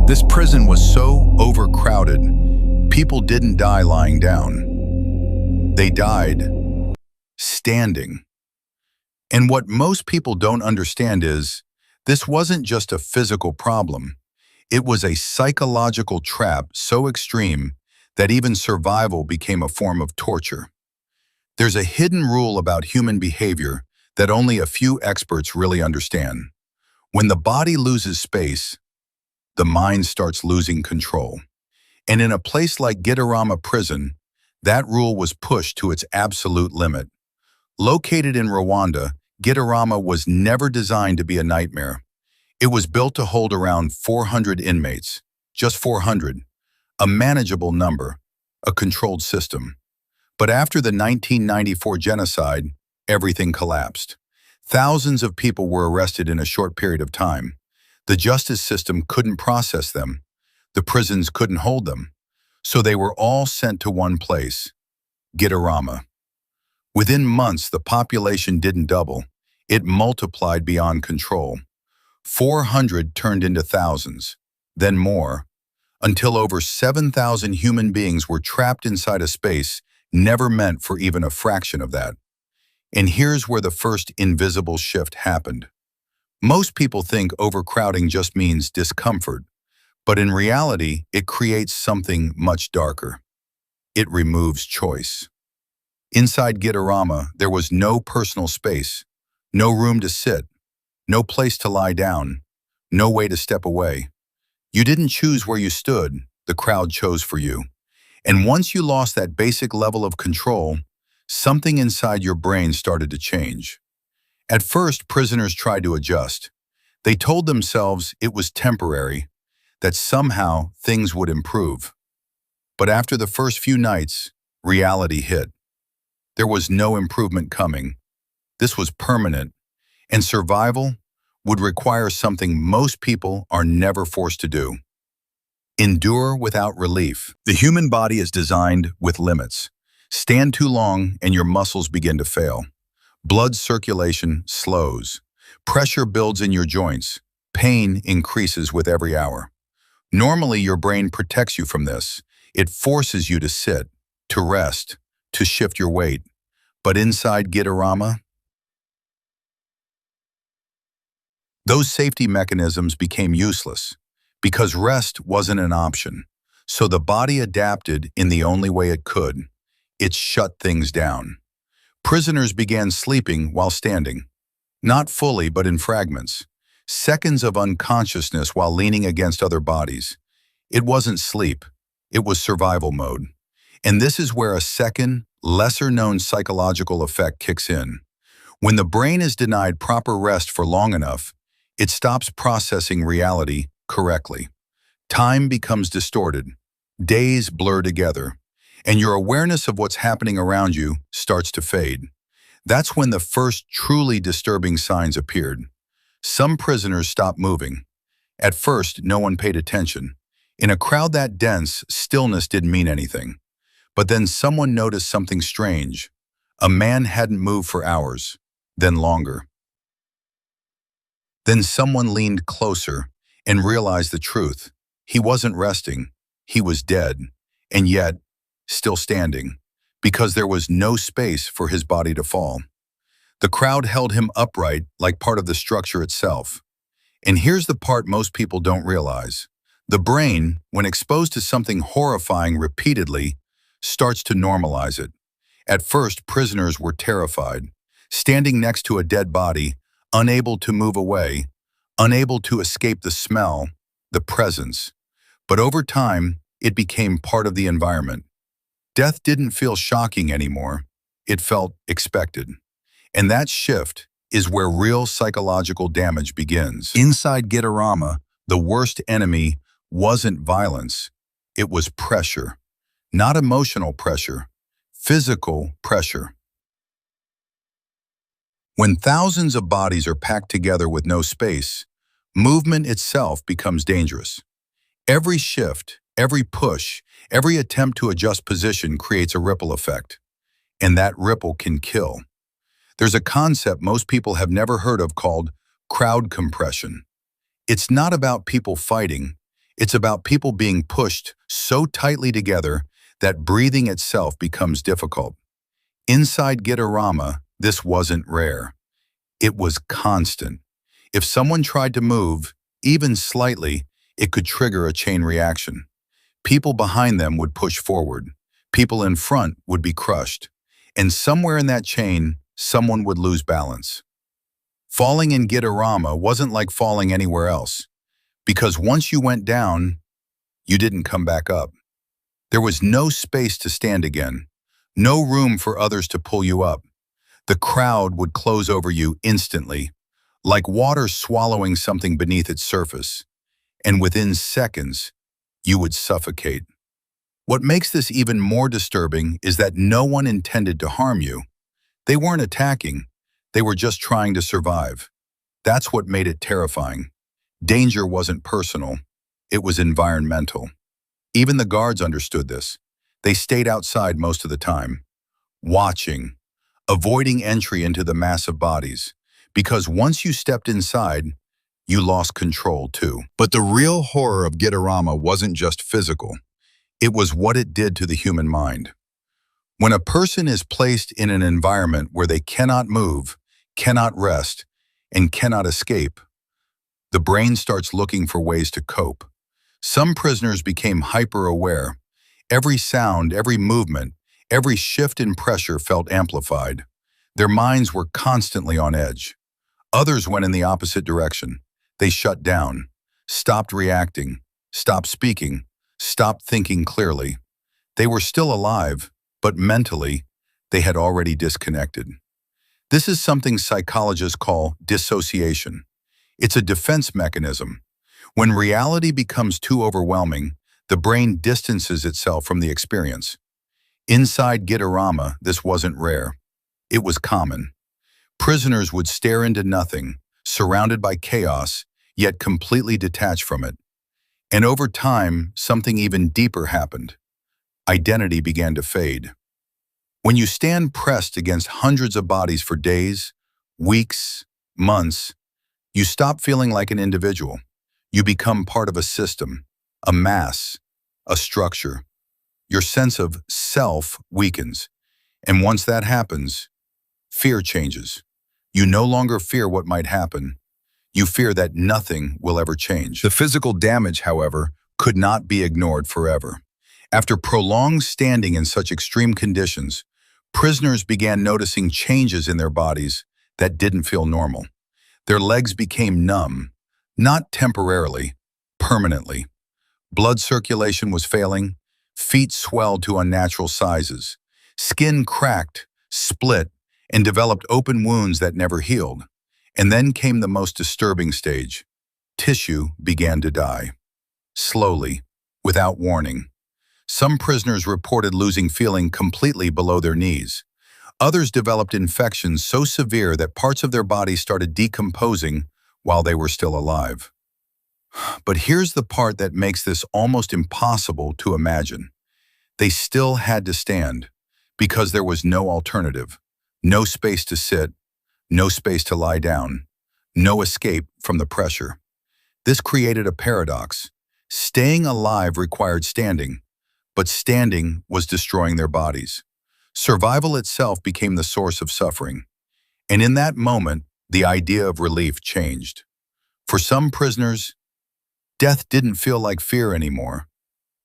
This prison was so overcrowded, people didn't die lying down. They died standing. And what most people don't understand is, this wasn't just a physical problem. It was a psychological trap so extreme that even survival became a form of torture. There's a hidden rule about human behavior that only a few experts really understand. When the body loses space, the mind starts losing control. And in a place like Gitarama Prison, that rule was pushed to its absolute limit. Located in Rwanda, Gitarama was never designed to be a nightmare. It was built to hold around 400 inmates, just 400, a manageable number, a controlled system. But after the 1994 genocide, everything collapsed. Thousands of people were arrested in a short period of time. The justice system couldn't process them. The prisons couldn't hold them. So they were all sent to one place, Gitarama. Within months, the population didn't double. It multiplied beyond control. 400 turned into thousands, then more, until over 7,000 human beings were trapped inside a space never meant for even a fraction of that. And here's where the first invisible shift happened. Most people think overcrowding just means discomfort, but in reality, it creates something much darker. It removes choice. Inside Gitarama, there was no personal space, no room to sit, no place to lie down, no way to step away. You didn't choose where you stood, the crowd chose for you. And once you lost that basic level of control, something inside your brain started to change. At first, prisoners tried to adjust. They told themselves it was temporary, that somehow things would improve. But after the first few nights, reality hit. There was no improvement coming. This was permanent, and survival would require something most people are never forced to do. Endure without relief. The human body is designed with limits. Stand too long and your muscles begin to fail. Blood circulation slows. Pressure builds in your joints. Pain increases with every hour. Normally, your brain protects you from this. It forces you to sit, to rest, to shift your weight. But inside Gitarama, those safety mechanisms became useless because rest wasn't an option. So the body adapted in the only way it could. It shut things down. Prisoners began sleeping while standing. Not fully, but in fragments. Seconds of unconsciousness while leaning against other bodies. It wasn't sleep. It was survival mode. And this is where a second, lesser-known psychological effect kicks in. When the brain is denied proper rest for long enough, it stops processing reality correctly. Time becomes distorted. Days blur together. And your awareness of what's happening around you starts to fade. That's when the first truly disturbing signs appeared. Some prisoners stopped moving. At first, no one paid attention. In a crowd that dense, stillness didn't mean anything. But then someone noticed something strange. A man hadn't moved for hours, then longer. Then someone leaned closer and realized the truth. He wasn't resting. He was dead. And yet, still standing, because there was no space for his body to fall. The crowd held him upright like part of the structure itself. And here's the part most people don't realize. The brain, when exposed to something horrifying repeatedly, starts to normalize it. At first, prisoners were terrified, standing next to a dead body, unable to move away, unable to escape the smell, the presence. But over time, it became part of the environment. Death didn't feel shocking anymore. It felt expected. And that shift is where real psychological damage begins. Inside Gitarama, the worst enemy wasn't violence. It was pressure. Not emotional pressure, physical pressure. When thousands of bodies are packed together with no space, movement itself becomes dangerous. Every shift, every push, every attempt to adjust position creates a ripple effect. And that ripple can kill. There's a concept most people have never heard of called crowd compression. It's not about people fighting. It's about people being pushed so tightly together that breathing itself becomes difficult. Inside Gitarama, this wasn't rare. It was constant. If someone tried to move, even slightly, it could trigger a chain reaction. People behind them would push forward. People in front would be crushed. And somewhere in that chain, someone would lose balance. Falling in Gitarama wasn't like falling anywhere else, because once you went down, you didn't come back up. There was no space to stand again, no room for others to pull you up. The crowd would close over you instantly, like water swallowing something beneath its surface, and within seconds, you would suffocate. What makes this even more disturbing is that no one intended to harm you. They weren't attacking, they were just trying to survive. That's what made it terrifying. Danger wasn't personal, it was environmental. Even the guards understood this. They stayed outside most of the time, watching, avoiding entry into the massive bodies, because once you stepped inside, you lost control too. But the real horror of Gitarama wasn't just physical. It was what it did to the human mind. When a person is placed in an environment where they cannot move, cannot rest, and cannot escape, the brain starts looking for ways to cope. Some prisoners became hyper-aware. Every sound, every movement, every shift in pressure felt amplified. Their minds were constantly on edge. Others went in the opposite direction. They shut down, stopped reacting, stopped speaking, stopped thinking clearly. They were still alive, but mentally, they had already disconnected. This is something psychologists call dissociation. It's a defense mechanism. When reality becomes too overwhelming, the brain distances itself from the experience. Inside Gitarama, this wasn't rare. It was common. Prisoners would stare into nothing, surrounded by chaos, yet completely detached from it. And over time, something even deeper happened. Identity began to fade. When you stand pressed against hundreds of bodies for days, weeks, months, you stop feeling like an individual. You become part of a system, a mass, a structure. Your sense of self weakens. And once that happens, fear changes. You no longer fear what might happen. You fear that nothing will ever change. The physical damage, however, could not be ignored forever. After prolonged standing in such extreme conditions, prisoners began noticing changes in their bodies that didn't feel normal. Their legs became numb, not temporarily, permanently. Blood circulation was failing, feet swelled to unnatural sizes, skin cracked, split, and developed open wounds that never healed. And then came the most disturbing stage. Tissue began to die. Slowly, without warning. Some prisoners reported losing feeling completely below their knees. Others developed infections so severe that parts of their body started decomposing while they were still alive. But here's the part that makes this almost impossible to imagine. They still had to stand, because there was no alternative, no space to sit, no space to lie down, no escape from the pressure. This created a paradox. Staying alive required standing, but standing was destroying their bodies. Survival itself became the source of suffering. And in that moment, the idea of relief changed. For some prisoners, death didn't feel like fear anymore.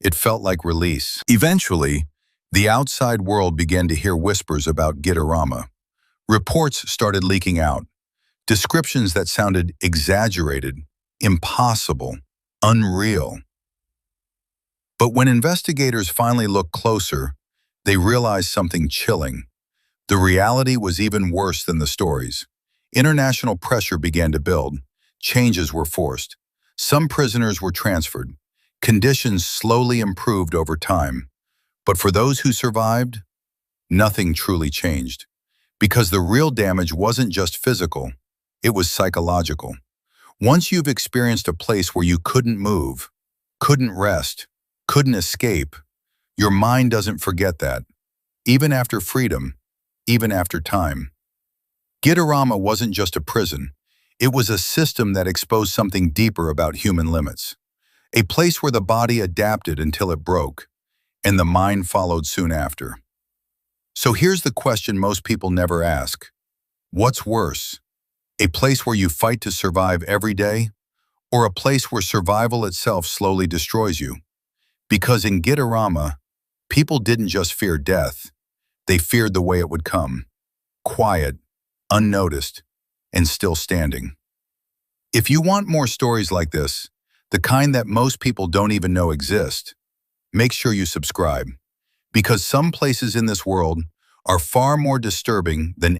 It felt like release. Eventually, the outside world began to hear whispers about Gitarama. Reports started leaking out, descriptions that sounded exaggerated, impossible, unreal. But when investigators finally looked closer, they realized something chilling. The reality was even worse than the stories. International pressure began to build. Changes were forced. Some prisoners were transferred. Conditions slowly improved over time. But for those who survived, nothing truly changed. Because the real damage wasn't just physical, it was psychological. Once you've experienced a place where you couldn't move, couldn't rest, couldn't escape, your mind doesn't forget that, even after freedom, even after time. Gitarama wasn't just a prison. It was a system that exposed something deeper about human limits. A place where the body adapted until it broke, and the mind followed soon after. So here's the question most people never ask. What's worse? A place where you fight to survive every day, or a place where survival itself slowly destroys you? Because in Gitarama, people didn't just fear death, they feared the way it would come. Quiet, unnoticed, and still standing. If you want more stories like this, the kind that most people don't even know exist, make sure you subscribe. Because some places in this world are far more disturbing than